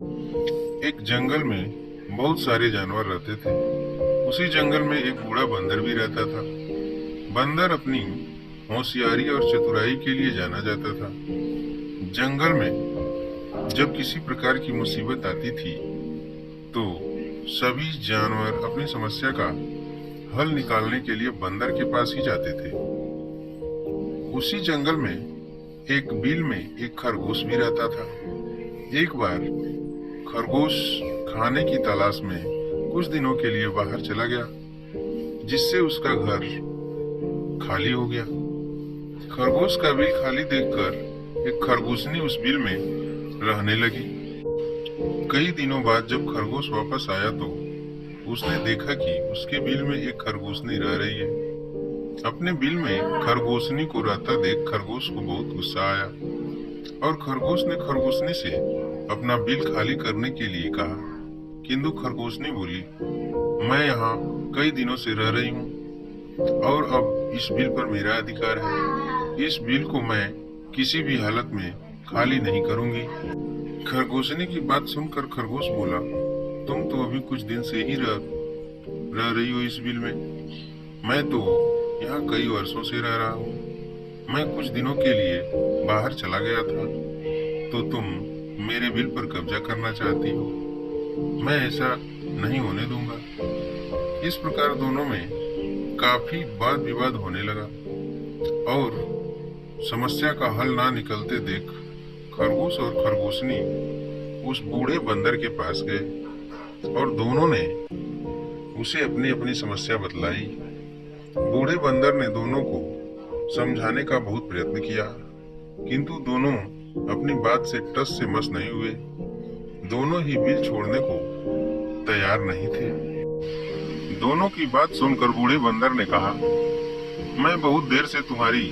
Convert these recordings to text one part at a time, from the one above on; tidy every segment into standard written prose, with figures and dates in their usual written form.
एक जंगल में बहुत सारे जानवर रहते थे। उसी जंगल में एक बूढ़ा बंदर भी रहता था। बंदर अपनी होशियारी और चतुराई के लिए जाना जाता था। जंगल में जब किसी प्रकार की मुसीबत आती थी तो सभी जानवर अपनी समस्या का हल निकालने के लिए बंदर के पास ही जाते थे। उसी जंगल में एक बिल में एक खरगोश भी रहता था। एक बार खरगोश खाने की तलाश में कुछ दिनों के लिए बाहर चला गया, जिससे उसका घर खाली हो गया। खरगोश का बिल खाली देखकर एक खरगोशनी उस बिल में रहने लगी। कई दिनों बाद जब खरगोश वापस आया तो उसने देखा कि उसके बिल में एक खरगोशनी रह रही है। अपने बिल में खरगोशनी को रहता देख खरगोश को बहुत गुस्सा आया और खरगोश ने खरगोशनी से अपना बिल खाली करने के लिए कहा। किंतु खरगोशनी बोली, मैं यहाँ कई दिनों से रह रही हूँ और अब इस बिल पर मेरा अधिकार है। इस बिल को मैं किसी भी हालत में खाली नहीं करूंगी। खरगोशनी की बात सुनकर खरगोश बोला, तुम तो अभी कुछ दिन से ही रह रही हो इस बिल में। मैं तो यहाँ कई वर्षों से रह रहा हूँ। मैं कुछ दिनों के लिए बाहर चला गया था तो तुम मेरे बिल पर कब्जा करना चाहती हो। मैं ऐसा नहीं होने दूंगा। इस प्रकार दोनों में काफी वाद विवाद होने लगा और समस्या का हल ना निकलते देख खरगोश और खरगोशनी उस बूढ़े बंदर के पास गए और दोनों ने उसे अपनी अपनी समस्या बतलाई। बूढ़े बंदर ने दोनों को समझाने का बहुत प्रयत्न किया, किंतु दोनों अपनी बात से टस से मस नहीं हुए। दोनों ही बिल छोड़ने को तैयार नहीं थे। दोनों की बात सुनकर बूढ़े बंदर ने कहा, मैं बहुत देर से तुम्हारी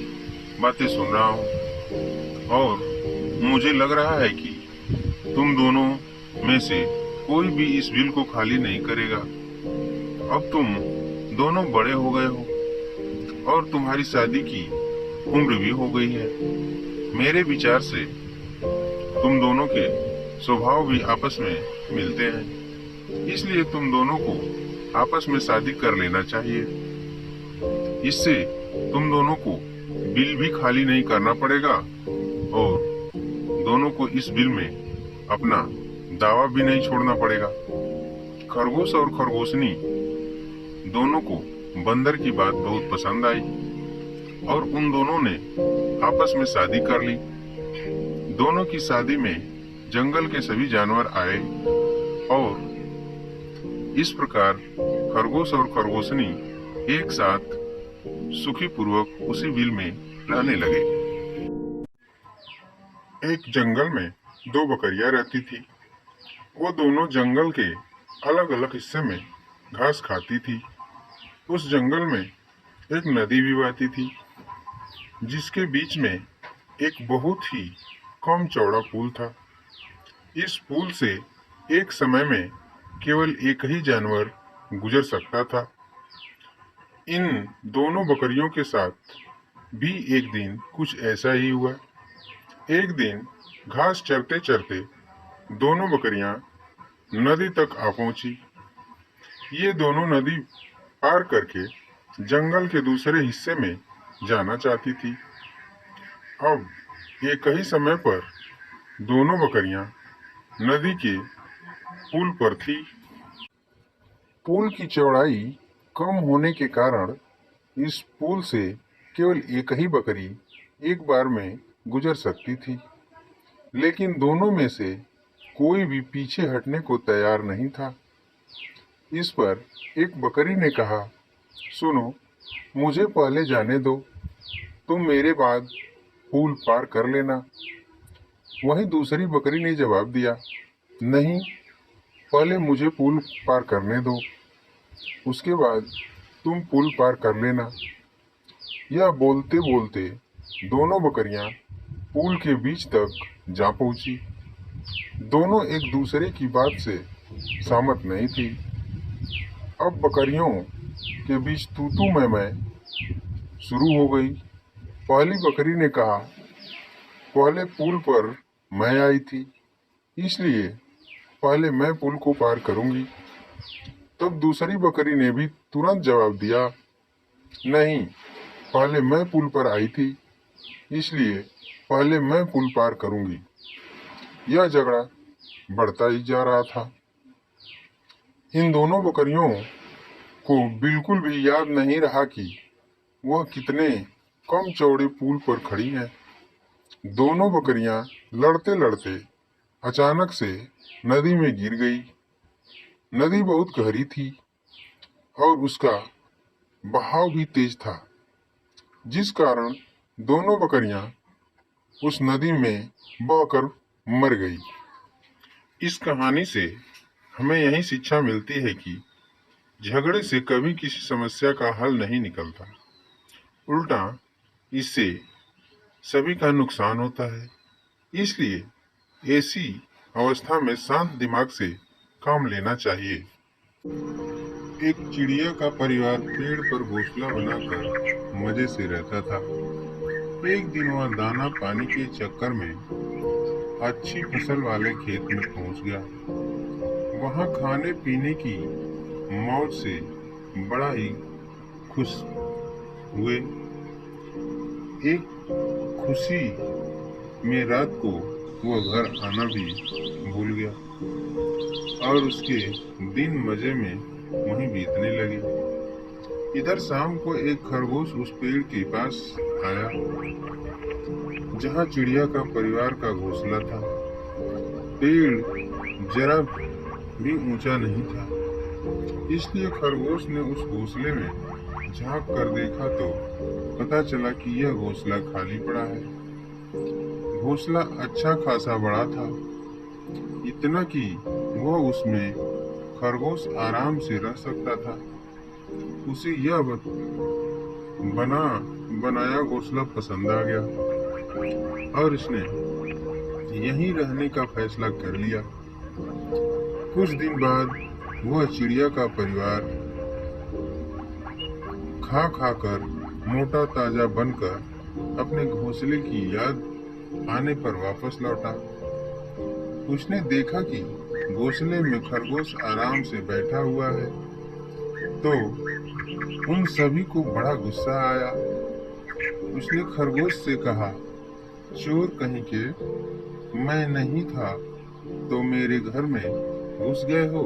बातें सुन रहा हूँ और मुझे लग रहा है कि तुम दोनों में से कोई भी इस बिल को खाली नहीं करेगा। अब तुम दोनों बड़े हो गए हो और तुम्हारी शादी की उम्र भी हो गई है। मेरे विचार से तुम दोनों के स्वभाव भी आपस में मिलते हैं, इसलिए तुम दोनों को आपस में शादी कर लेना चाहिए। इससे तुम दोनों को बिल भी खाली नहीं करना पड़ेगा और दोनों को इस बिल में अपना दावा भी नहीं छोड़ना पड़ेगा। खरगोश और खरगोशनी दोनों को बंदर की बात बहुत पसंद आई और उन दोनों ने आपस में शादी कर ली। दोनों की शादी में जंगल के सभी जानवर आए और इस प्रकार खरगोश और खरगोशनी एक साथ सुखी पूर्वक उसी बिल में रहने लगे। एक जंगल में दो बकरियां रहती थी। वो दोनों जंगल के अलग अलग हिस्से में घास खाती थी। उस जंगल में एक नदी भी बहती थी, जिसके बीच में एक बहुत ही कम चौड़ा पुल था। इस पुल से एक समय में केवल एक ही जानवर गुजर सकता था। इन दोनों बकरियों के साथ भी एक दिन कुछ ऐसा ही हुआ। एक दिन घास चरते चरते दोनों बकरियां नदी तक आ पहुंची। ये दोनों नदी पार करके जंगल के दूसरे हिस्से में जाना चाहती थी। अब एक ही समय पर दोनों बकरियां नदी के पुल पर थी। पुल की चौड़ाई कम होने के कारण इस पुल से केवल एक ही बकरी एक बार में गुजर सकती थी, लेकिन दोनों में से कोई भी पीछे हटने को तैयार नहीं था। इस पर एक बकरी ने कहा, सुनो, मुझे पहले जाने दो, तुम मेरे बाद पुल पार कर लेना। वहीं दूसरी बकरी ने जवाब दिया, नहीं, पहले मुझे पुल पार करने दो, उसके बाद तुम पुल पार कर लेना। यह बोलते बोलते दोनों बकरियां पुल के बीच तक जा पहुंची। दोनों एक दूसरे की बात से सहमत नहीं थी। अब बकरियों के बीच तू तू मैं शुरू हो गई। पहली बकरी ने कहा, पहले पुल पर मैं आई थी, इसलिए पहले मैं पुल को पार करूंगी। तब दूसरी बकरी ने भी तुरंत जवाब दिया, नहीं, पहले मैं पुल पर आई थी, इसलिए पहले मैं पुल पार करूंगी। यह झगड़ा बढ़ता ही जा रहा था। इन दोनों बकरियों को बिल्कुल भी याद नहीं रहा कि वह कितने कम चौड़े पुल पर खड़ी हैं। दोनों बकरियां लड़ते लड़ते अचानक से नदी में गिर गई। नदी बहुत गहरी थी और उसका बहाव भी तेज था, जिस कारण दोनों बकरियां उस नदी में बहकर मर गई। इस कहानी से हमें यही शिक्षा मिलती है कि झगड़े से कभी किसी समस्या का हल नहीं निकलता, उल्टा इससे सभी का नुकसान होता है। इसलिए ऐसी अवस्था में शांत दिमाग से काम लेना चाहिए। एक चिड़िया का परिवार पेड़ पर घोंसला बनाकर मजे से रहता था। एक दिन वह दाना पानी के चक्कर में अच्छी फसल वाले खेत में पहुंच गया। वहां खाने पीने की मौज से बड़ा ही खुश हुए। एक खुशी में रात को वह घर आना भी भूल गया और उसके दिन मजे में वहीं बीतने लगे। इधर शाम को एक खरगोश उस पेड़ के पास आया जहां चिड़िया का परिवार का घोंसला था। पेड़ जरा भी ऊंचा नहीं था, इसलिए खरगोश ने उस घोंसले में झांक कर देखा तो पता चला कि यह घोंसला खाली पड़ा है। घोंसला अच्छा खासा बड़ा था, इतना कि वह उसमें खरगोश आराम से रह सकता था। उसे यह बनाया घोंसला पसंद आ गया और इसने यहीं रहने का फैसला कर लिया। कुछ दिन बाद वह चिड़िया का परिवार खा खा कर मोटा ताजा बनकर अपने घोंसले की याद आने पर वापस लौटा। उसने देखा कि घोंसले में खरगोश आराम से बैठा हुआ है, तो उन सभी को बड़ा गुस्सा आया। उसने खरगोश से कहा, चोर कहीं के, मैं नहीं था तो मेरे घर में घुस गए हो,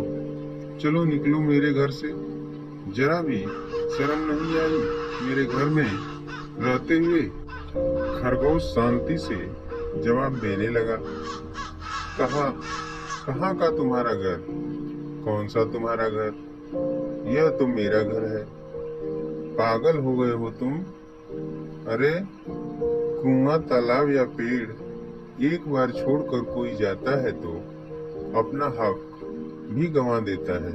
चलो निकलो मेरे घर से। जरा भी शर्म नहीं आई मेरे घर में रहते हुए। खरगोश शांति से जवाब देने लगा, कहाँ का तुम्हारा घर? कौन सा तुम्हारा घर? यह तो मेरा घर है। पागल हो गए हो तुम? अरे कुआं, तालाब या पेड़ एक बार छोड़कर कोई जाता है तो अपना हक भी गंवा देता है।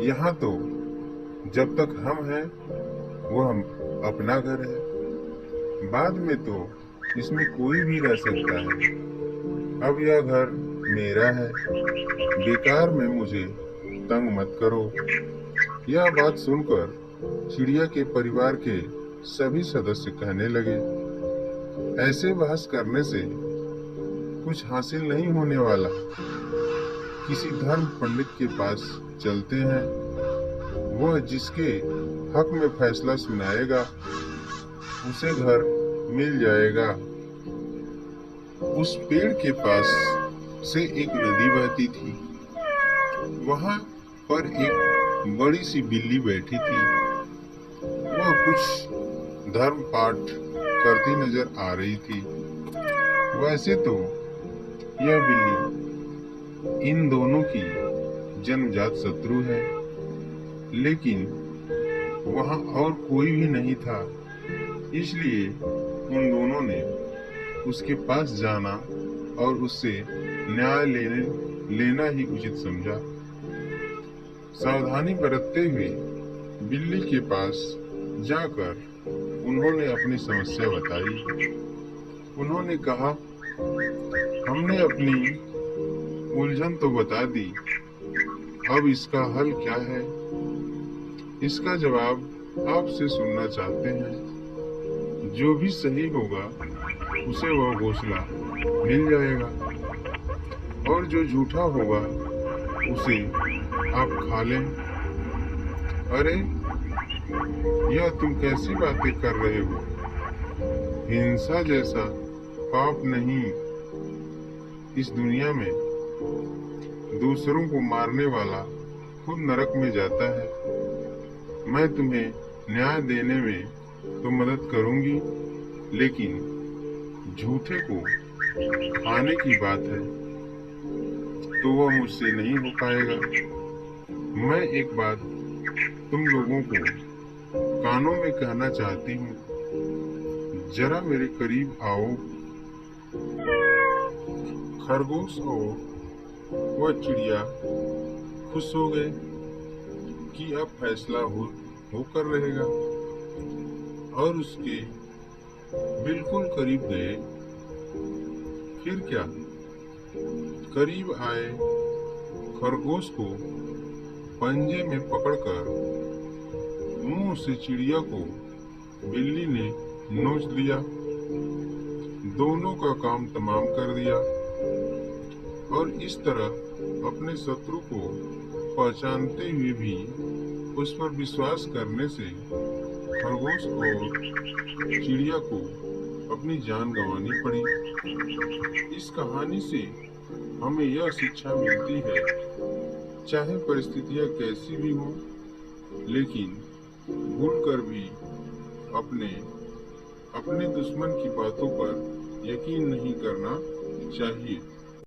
यहाँ तो जब तक हम हैं वह अपना घर है, बाद में तो इसमें कोई भी रह सकता है। अब यह घर मेरा है, बेकार में मुझे तंग मत करो। यह बात सुनकर चिड़िया के परिवार के सभी सदस्य कहने लगे, ऐसे बहस करने से कुछ हासिल नहीं होने वाला। किसी धर्म पंडित के पास चलते हैं, वह जिसके हक में फैसला सुनाएगा उसे घर मिल जाएगा। उस पेड़ के पास से एक नदी बहती थी। वहां पर एक बड़ी सी बिल्ली बैठी थी। वह कुछ धर्म पाठ करती नजर आ रही थी। वैसे तो यह बिल्ली इन दोनों की जन्मजात शत्रु है, लेकिन वहां और कोई भी नहीं था, इसलिए उन दोनों ने उसके पास जाना और उससे न्याय लेना ही उचित समझा। सावधानी बरतते हुए बिल्ली के पास जाकर उन्होंने अपनी समस्या बताई। उन्होंने कहा, हमने अपनी उलझन तो बता दी, अब इसका हल क्या है? इसका जवाब आपसे सुनना चाहते हैं। जो भी सही होगा उसे वह घोंसला मिल जाएगा। और जो झूठा होगा उसे आप खा लें। अरे, यह तुम कैसी बातें कर रहे हो? हिंसा जैसा पाप नहीं इस दुनिया में। दूसरों को मारने वाला खुद नरक में जाता है। मैं तुम्हें न्याय देने में तो मदद करूंगी, लेकिन झूठे को खाने की बात है तो वह मुझसे नहीं हो पाएगा। मैं एक बात तुम लोगों को कानों में कहना चाहती हूँ, जरा मेरे करीब आओ। खरगोश और वह चिड़िया खुश हो गए कि अब फैसला होकर रहेगा, और उसके बिल्कुल करीब गए। फिर क्या, करीब आए खरगोश को पंजे में पकड़कर मुंह से चिड़िया को बिल्ली ने नोच लिया। दोनों का काम तमाम कर दिया, और इस तरह अपने शत्रु को पहचानते हुए भी उस पर विश्वास करने से खरगोश और चिड़िया को अपनी जान गंवानी पड़ी। इस कहानी से हमें यह शिक्षा मिलती है, चाहे परिस्थितियां कैसी भी हों, लेकिन भूलकर भी अपने अपने दुश्मन की बातों पर यकीन नहीं करना चाहिए।